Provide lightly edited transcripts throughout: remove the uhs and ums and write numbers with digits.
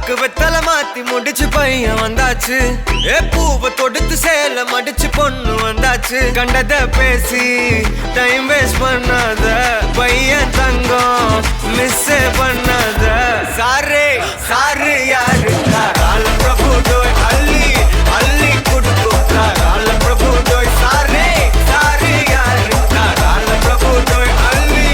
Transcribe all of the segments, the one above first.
பாக்கு வெத்தல மாத்தி முடிச்சு பையன் வந்தாச்சு. பூவை தொடுத்து சேல மடிச்சு பொண்ணு வந்தாச்சு. கண்டத பேசி டைம் வேஸ்ட் பண்ணாத பையன் தங்கம் மிஸ் பண்ணாத. சாரு சாரு யாரு கால பிரபு டோய் அள்ளி அள்ளி குடுக்கும் கால பிரபு டோய். சாரு சாரு யாரு கால பிரபு டோய் அள்ளி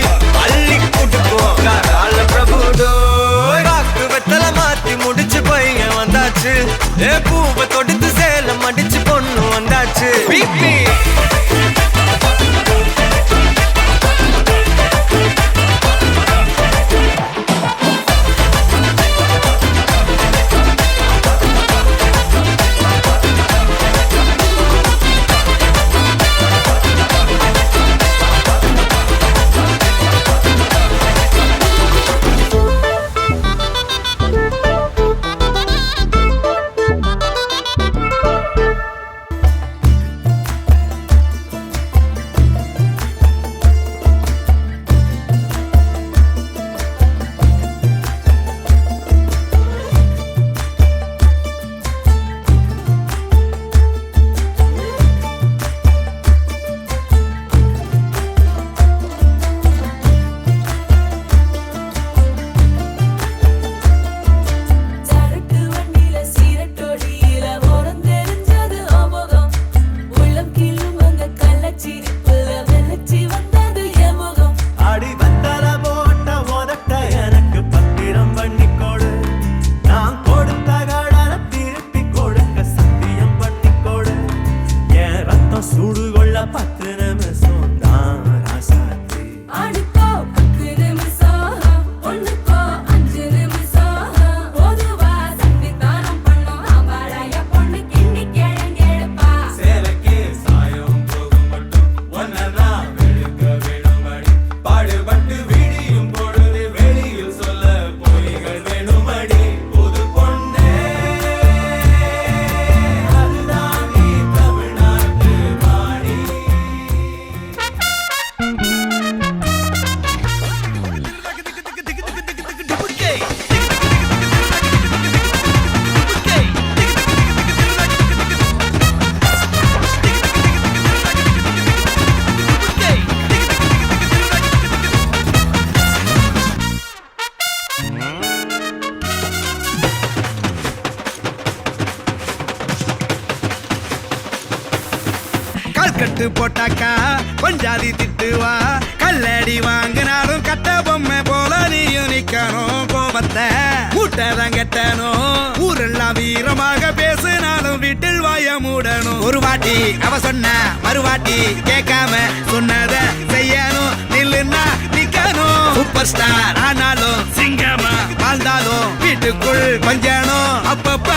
அள்ளி குடுக்கும் கால பிரபு டோய். பாக்கு வெத்தல மாத்தி முடிச்சு பையன் வந்தாச்சு. பூவை தொடுத்து சேல மடிச்சு பொண்ணு வந்தாச்சு. பிபி கட்டு போட்டாக்கா கொஞ்சாதி திட்டுவா. கல்லடி வாங்கினாலும் கட்ட பொம்மை போல நீயும் நிக்கணும். கோபத்தை கூட்டதான் கெட்டணும். ஊரெல்லாம் வீரமாக பேசினாலும் வீட்டில் வாய மூடணும். ஒரு வாட்டி அவ சொன்ன மறுவாட்டி கேட்காம சொன்னத செய்யணும். நில்லுன்னா நிக்கணும். சூப்பர் ஸ்டார் ஆனாலும் சிங்கமா வாழ்ந்தாலும் வீட்டுக்குள் கொஞ்சணும். அப்பப்ப